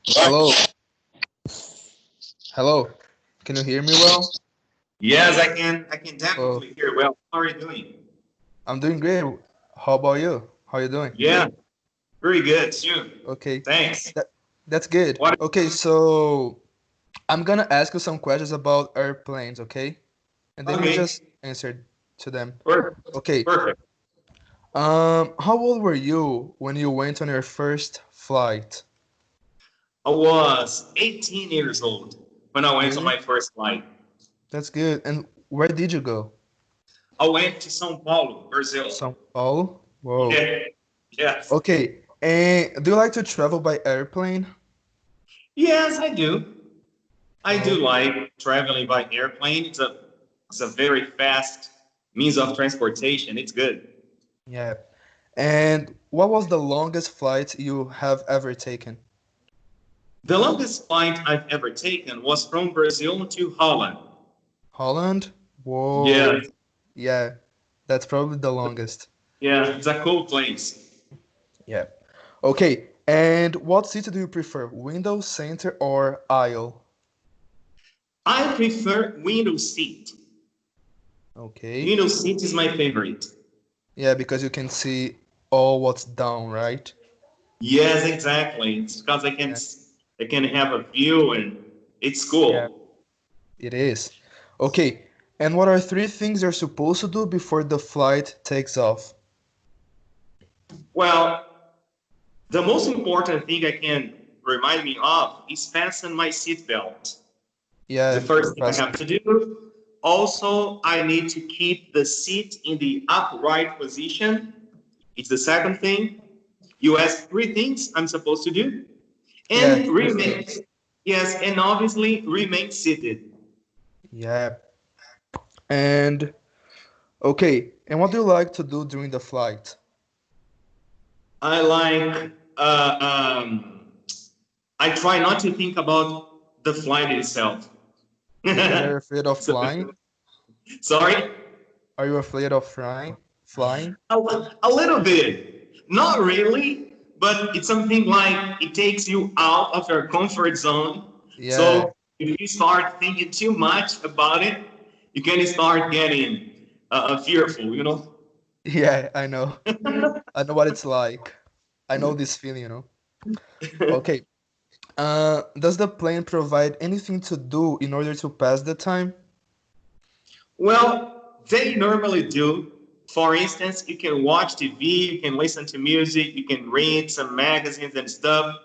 Hello, hello. Can you hear me well? Yes, I can. I can Oh, definitely hear. Well, how are you doing? I'm doing great. How about you? How you doing? Yeah, very good too. Okay, Thanks. that that's good. What? Okay, so I'm gonna ask you some questions about airplanes, okay? And then you Okay. just answer to them. Perfect. Okay. Perfect. How old were you when you went on your first flight? I was 18 years old when I went on Really? my first flight. That's good. And where did you go? I went to São Paulo, Brazil. São Paulo? Whoa. Yeah. Yes. Okay. And do you like to travel by airplane? Yes, I do. I do Oh, like traveling by airplane. It's a very fast means of transportation. It's good. yeah. And what was the longest flight you have ever taken? The longest flight I've ever taken was from Brazil to Holland. Holland? Yeah, Whoa. Yeah, that's probably the longest. yeah, it's a cool place. Yeah. Okay. And what seat do you prefer? Window, center, or aisle? I prefer window seat. Okay. Window seat is my favorite. Yeah, because you can see all what's down, right? Yes, exactly. It's because Yeah. I can have a view and it's Yeah, cool. it is. Okay. And what are three things you're supposed to do before the flight takes off? Well, the most important thing I can remind me of is fasten my seatbelt. The Yeah, first thing I fasten. have to do. Also, I need to keep the seat in the upright position. It's the second thing. You ask three things I'm supposed to do. Yeah, And three remain, things. yes, and obviously remain seated. Yeah. And okay. And what do you like to do during the flight? I like, I try not to think about the flight itself. Because are you afraid of So, flying? sorry? Are you afraid of flying? Flying? A little bit. Not really, but it's something like it takes you out of your comfort zone. Yeah. So if you start thinking too much about it, you can start getting fearful, you know? Yeah, I know. I know what it's like. I know this feeling, you know. Okay. Does the plane provide anything to do in order to pass the time? Well, they normally do. For instance, you can watch TV, you can listen to music, you can read some magazines and stuff.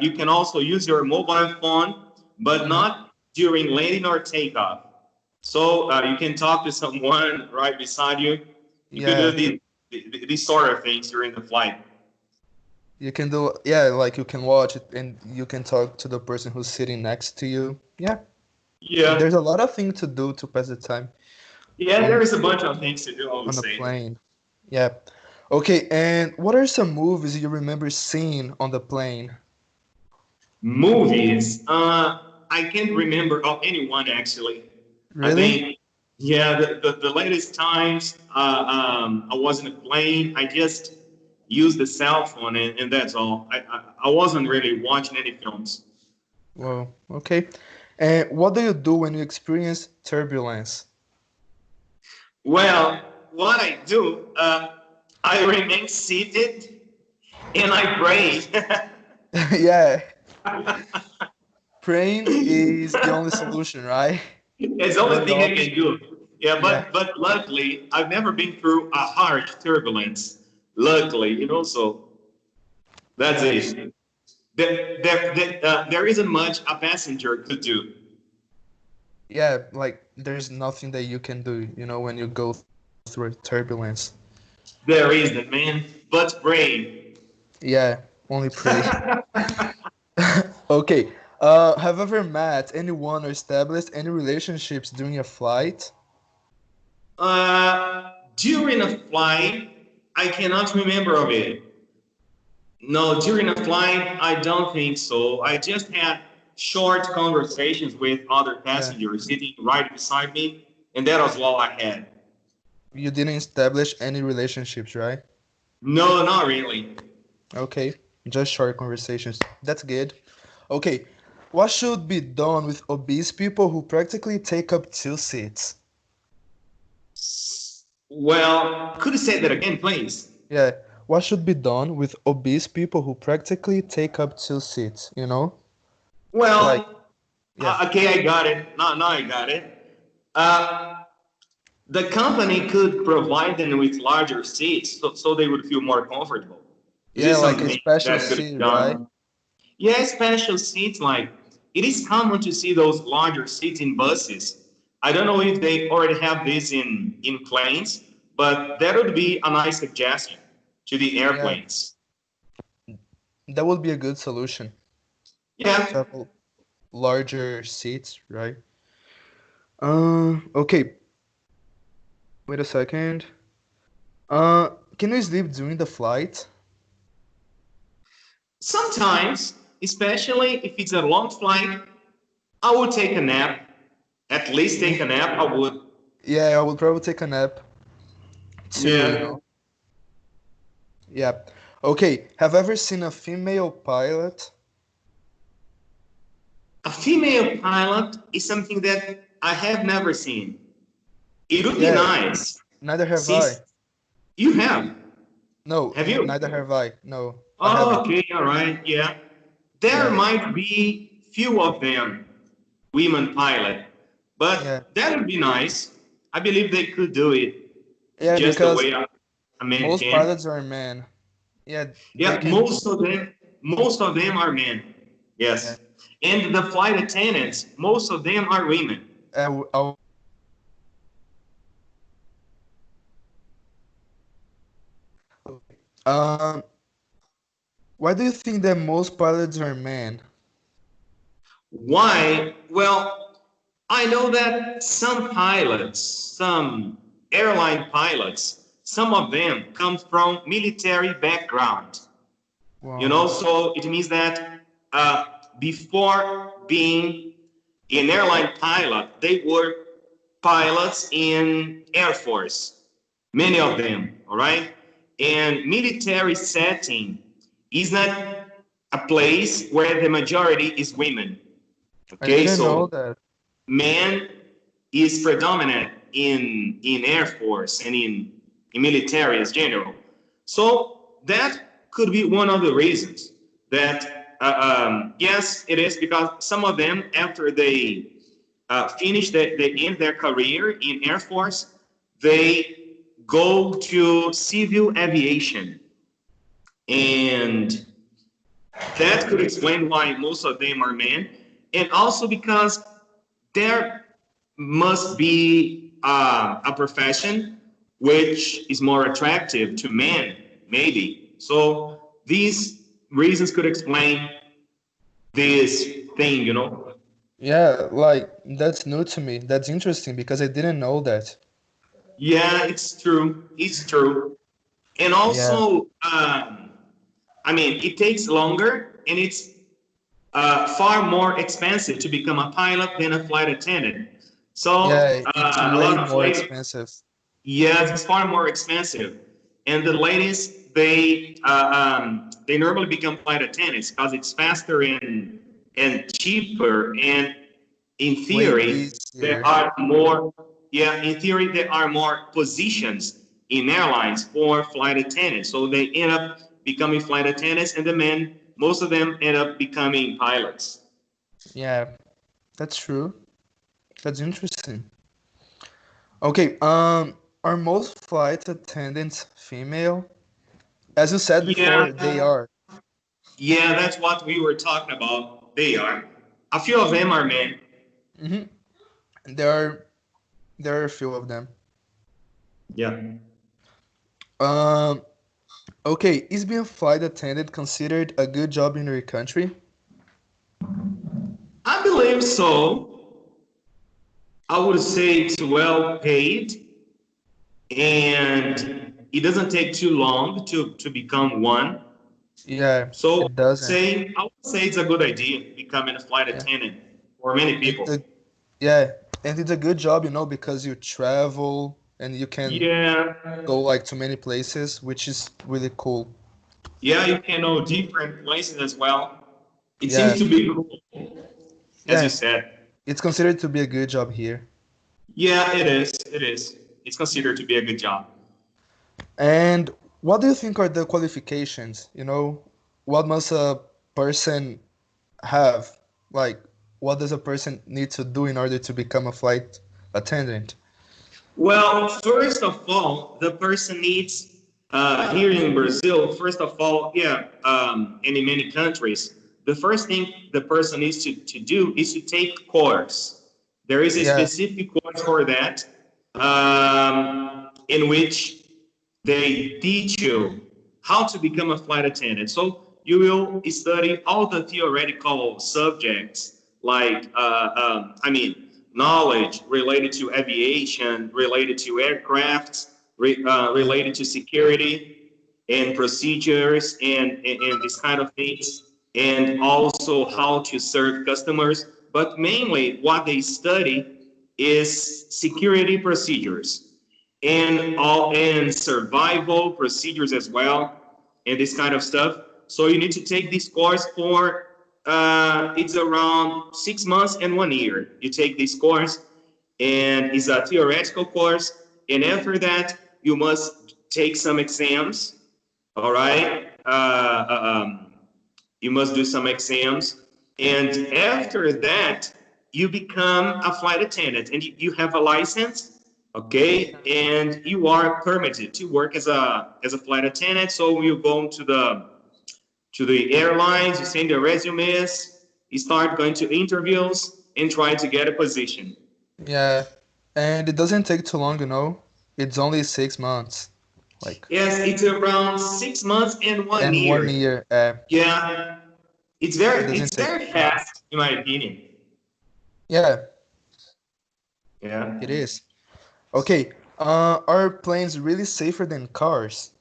You can also use your mobile phone, but Hmm. not during landing or takeoff. So you can talk to someone right beside you. You could do Yeah. these sort of things during the flight. You can do, yeah, like you can watch it and you can talk to the person who's sitting next to you. Yeah. Yeah, There's a lot of things to do to pass the time yeah, there on is a bunch of things to do, I would on a say. plane. Yeah. Okay, and what are some movies you remember seeing on the plane? Movies. I can't remember of anyone actually. I Really? think, yeah, the latest times I was in a plane. I just used the cell phone and that's all. I wasn't really watching any films. Well, okay. And what do you do when you experience turbulence? Well, what I do, I remain seated and I pray. Yeah, praying is the only solution, right? It's the The only only thing I option. can do. Yeah, Yeah, but luckily I've never been through a harsh turbulence. Luckily, so that's yeah, it. There isn't much a passenger could do. yeah. Like there's nothing that you can do, when you go through turbulence. There isn't, man. But pray. Yeah, only pray. Okay. Have you ever met anyone or established any relationships during a flight? During a flight, I cannot remember of it. No, during a flight, I don't think so. I just had short conversations with other Yeah. passengers sitting right beside me, and that was all I had. You didn't establish any relationships, right? No, not really. Okay. Just short conversations. That's good. Okay, what should be done with obese people who practically take up two seats? Well, could you say that again, please? Yeah, what should be done with obese people who practically take up two seats? Like, Well, yeah, okay, I got it. Now I got it. Uh, the company could provide them with larger seats so they would feel more comfortable. Is yeah, this like a something special that could be seat, right? done? Yeah, special seats like it is common to see those larger seats in buses. I don't know if they already have this in planes, but that would be a nice suggestion to the Yeah, airplanes. that would be a good solution to Yeah, have larger seats, right? Okay, wait a second. Can you sleep during the flight? sometimes, especially if it's a long flight, I would take a nap. At least take a nap. I would. Yeah, I would probably take a nap too, Yeah. Yeah. Okay, have you ever seen a female pilot? A female pilot is something that I have never seen. It would be Yeah, nice neither have I. since you have. No, Have you? neither have I. No, I Oh, haven't. okay, all right, yeah. There Yeah, might be few of them, women pilot, yeah, but that would be nice. I believe they could do it yeah, just the because way a man most can. pilots are men. Yeah, they Yeah, can. most of them are men. Yeah, Yes, and the flight attendants, most of them are women. I okay. Why do you think that most pilots are men? Why? Well, I know that some pilots, some airline pilots, some of them come from military background. Wow. So it means that uh, before being an airline pilot, they were pilots in Air Force, many of them, all right? And military setting is not a place where the majority is women, I okay? didn't know So that. man is predominant in Air Force and in military as general. So that could be one of the reasons that yes, it is because some of them after they finish they end their career in Air Force, they go to civil aviation, and that could explain why most of them are men, and also because there must be a profession which is more attractive to men, maybe. So these reasons could explain this thing. Yeah, like that's new to me. That's interesting because I didn't know that. Yeah, it's true. It's true. And Yeah, also, I mean, it takes longer and it's far more expensive to become a pilot than a flight attendant. So yeah, it's a way lot of more ladies, expensive. yes, it's far more expensive. And the ladies, they normally become flight attendants because it's faster and cheaper. And in Way theory, there easier. are more. Yeah, in theory, there are more positions in airlines for flight attendants. So they end up becoming flight attendants, and the men, most of them end up becoming pilots. Yeah, that's true. That's interesting. Okay, are most flight attendants female? As you said Yeah, before, they are. yeah, that's what we were talking about. They are. A few of them are men. Hmm. There are there are a few of them. Yeah. Um, okay, is being a flight attendant considered a good job in your country? I believe so. I would say it's well paid and it doesn't take too long to become one. Yeah, So it doesn't. I would say it's a good idea becoming a flight Yeah, attendant for many and people. the yeah, and it's a good job, because you travel and you can Yeah, go like to many places, which is really cool. Yeah, you can know different places as well. It seems Yeah, to be cool, as you yeah. said. It's considered to be a good job here. Yeah, it is. It is. It's considered to be a good job. And what do you think are the qualifications? What must a person have? Like, what does a person need to do in order to become a flight attendant? Well, first of all, the person needs here in Brazil. First of all, yeah, and in many countries, the first thing the person needs to do is to take course. There is a Yeah, specific course for that, in which they teach you how to become a flight attendant. So you will study all the theoretical subjects, like, knowledge related to aviation, related to aircraft, yeah, related to security and procedures and this kind of things, and also how to serve customers. But mainly, what they study is security procedures and survival procedures as well, and this kind of stuff. So you need to take this course for it's around 6 months and 1 year. You take this course, and it's a theoretical course. And after that, you must take some exams. All right. You must do some exams, and after that, you become a flight attendant, and you have a license, okay, and you are permitted to work as a flight attendant. So you go to the airlines, you send your resumes, you start going to interviews and try to get a position. yeah. And it doesn't take too long, It's only 6 months, like, Yes, it's around 6 months and one and one year. year. Yeah, it's It very doesn't it's take. very fast in my opinion. Yeah, Yeah. it is. Okay. Are planes really safer than cars?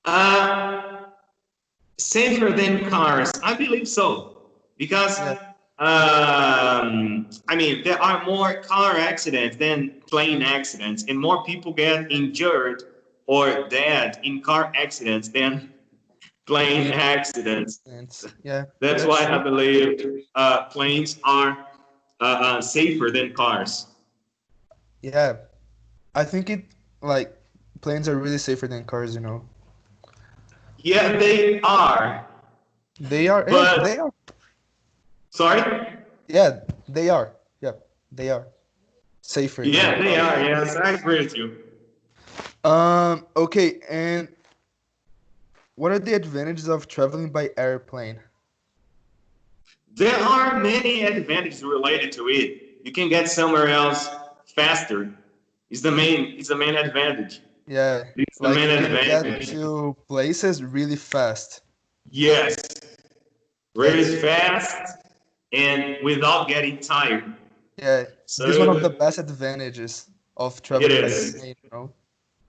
Uh, Safer than cars, I believe so, because Yeah, there are more car accidents than plane accidents, and more people get injured or dead in car accidents than plane plane accidents. accidents. Yeah, That's that's why I true. believe planes are safer than cars. Yeah, I think like planes are really safer than cars. Yeah, they are, They are. Yeah, but they are. sorry. Yeah, they are. Yeah, they are safer than Yeah, they cars. are. Yes, I agree with you. Okay, and what are the advantages of traveling by airplane? There are many advantages related to it. You can get somewhere else faster. It's the main advantage. Yeah, It's the like main you can get advantage. to places really fast. Yes, really That's fast and without getting tired. Yeah, this is one of the So best advantages of it traveling by is. plane.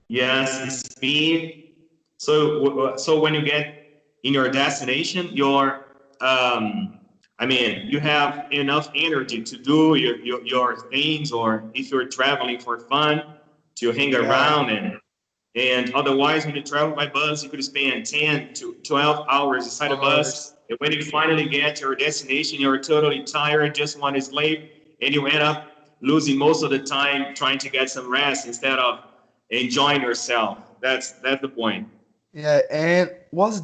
Yes, the speed. So when you get in your destination, you have enough energy to do your things, or if you're traveling for fun, to hang Yeah, around and otherwise, when you travel by bus, you could spend 10 to 12 hours inside a bus. hours. And when you finally get to your destination, you're totally tired, just want to sleep, and you end up losing most of the time trying to get some rest instead of enjoying yourself. That's the point. Yeah, and what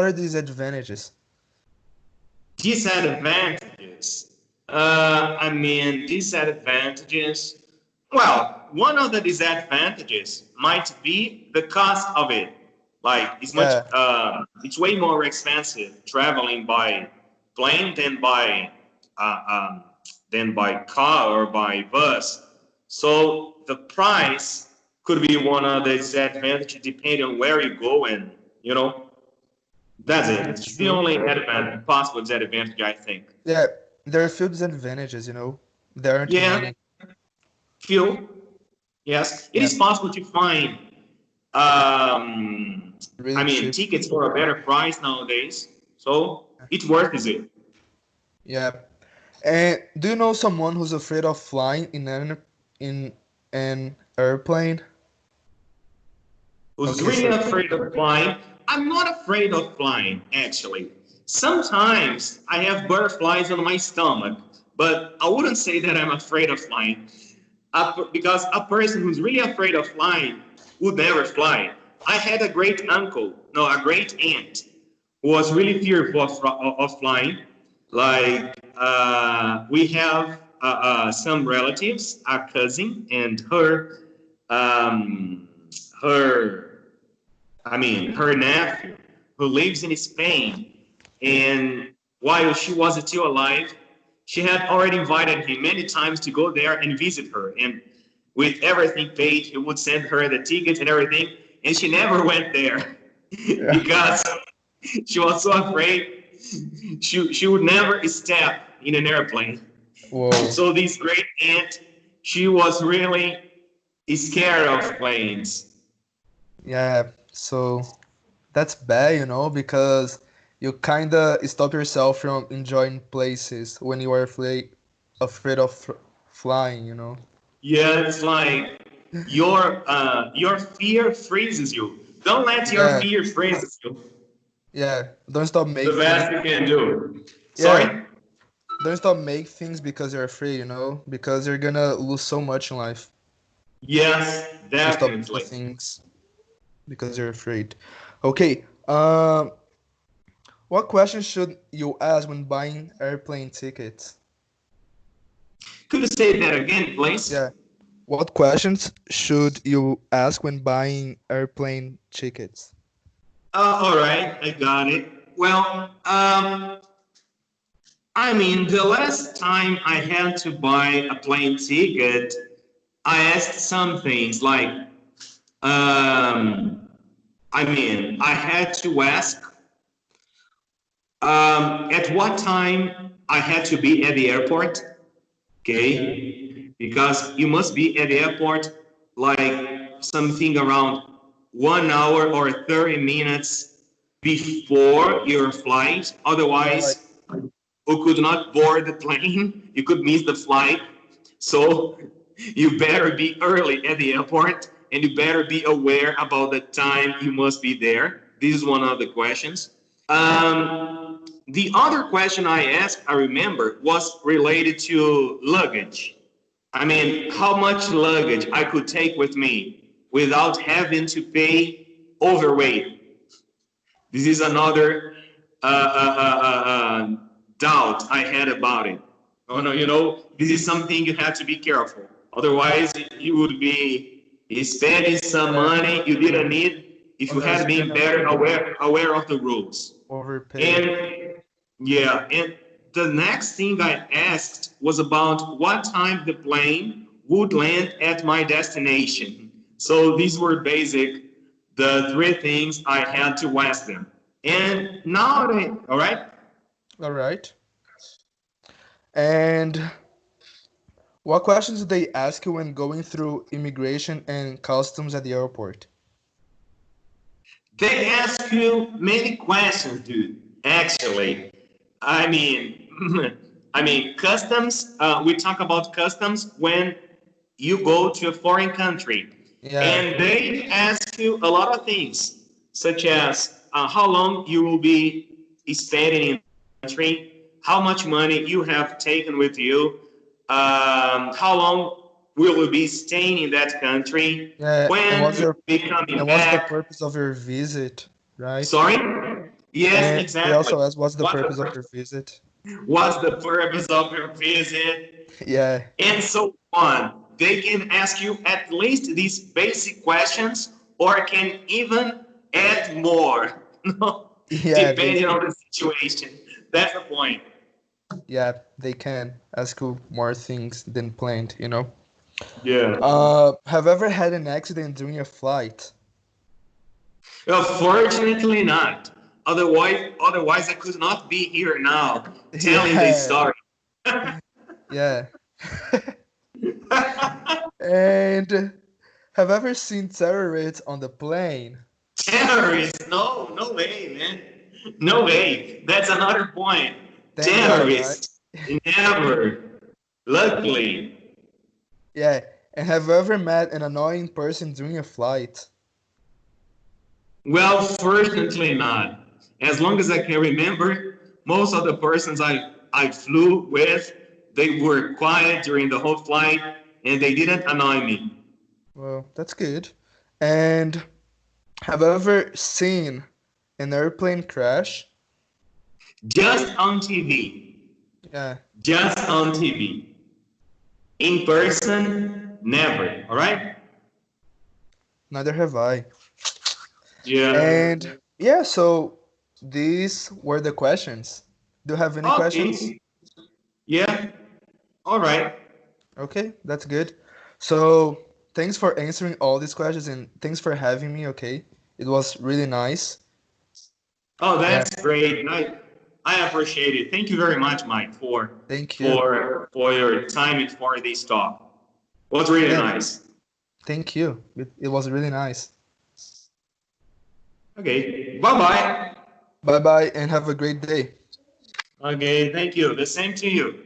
are these advantages? Disadvantages. Disadvantages. Well, one of the disadvantages might be the cost of it. Like Yeah, it's way more expensive traveling by plane than by car or by bus. So the price could be one of the disadvantages depending on where you go, and you know that's it. that's It's the true. only possible disadvantage, I think. Yeah, there are a few disadvantages. There aren't Yeah, many. few. Yes, it Yeah, is possible to find. really cheap. Tickets for a better price nowadays. So it's worth it. Yeah. And do you know someone who's afraid of flying in an airplane? who's Okay, really so afraid of flying. I'm not afraid of flying, actually. Sometimes I have butterflies on my stomach, but I wouldn't say that I'm afraid of flying. Because a person who's really afraid of flying would never fly. I had a great uncle, no, a great aunt, who was really fearful of flying. Like, we have some relatives, a cousin, and um, her, her nephew, who lives in Spain. And while she was still alive, she had already invited him many times to go there and visit her. And with everything paid, he would send her the tickets and everything. And she never went there yeah. because she was so afraid she would never step in an airplane. Whoa. So this great aunt, she was really scared of planes. Yeah. So that's bad, because you kinda stop yourself from enjoying places when you are afraid of flying. Yeah, it's like your fear freezes you. Don't let your Yeah. fear freeze you. Yeah. Don't stop The make things. best you can do. Yeah. Sorry? Don't stop make things because you're afraid, because you're gonna lose so much in life. Yes, If you stop doing definitely. things because you're afraid. Okay. What questions should you ask when buying airplane tickets? Could you say that again, please? Yeah. What questions should you ask when buying airplane tickets? All right, I got it. Well, the last time I had to buy a plane ticket, I asked some things like, I had to ask at what time I had to be at the airport, Yeah. okay? Because you must be at the airport like something around 1 hour or 30 minutes before your flight. Yeah, like Otherwise, you could not board the plane. You could miss the flight. So you better be early at the airport and you better be aware about the time you must be there. This is one of the questions. The other question I asked, I remember, was related to luggage. How much luggage I could take with me without having to pay overweight. This is another doubt I had about it. Oh no, this is something you have to be careful. Otherwise, you would be spending some yeah. money you didn't need if you Otherwise had you're been gonna better aware of the rules. overpay. And yeah, and the next thing I asked was about what time the plane would land at my destination. So these were the three things I had to ask them. And now all right, All right. And what questions do they ask you when going through immigration and customs at the airport? they ask you many questions, dude. Actually, I mean, customs. We talk about customs when you go to a foreign country, Yeah. and they ask you a lot of things, such as how long you will be spending in the country, how much money you have taken with you, how long will you be staying in that country, Yeah. And when what's you your will be coming and what's the back. purpose of your visit, right? Sorry? Yes, And they exactly. also ask what's the What purpose of the, your visit? what's the purpose of your visit? Yeah. And so on. They can ask you at least these basic questions or can even add more, Yeah, depending on the situation. That's the point. they can ask you more things than planned. Yeah. Have you ever had an accident during a flight? Well, fortunately not. Otherwise, I could not be here now telling this Yeah, story. yeah. And have you ever seen terrorists on the plane? Terrorists? No, no way, man. No way. That's another point. Thank God, right? Terrorists? Never. Luckily. Yeah. And have you ever met an annoying person during a flight? Well, fortunately not. As long as I can remember, most of the persons I flew with, they were quiet during the whole flight and they didn't annoy me. Well, that's good. And have you ever seen an airplane crash? Just on TV. Yeah, Just on TV. In person, never. All right? neither have I. Yeah. And yeah, so these were the questions. Do you have any questions? Okay. Yeah. All right. Okay, that's good. So thanks for answering all these questions and thanks for having me, okay? It was really nice. Oh, Yeah, that's great. I appreciate it. Thank you very much, Mike, thank you. for your time and for this talk. It was really Yeah, nice. thank you. It was really nice. Okay. Bye bye. Bye bye and have a great day. Okay. Thank you. The same to you.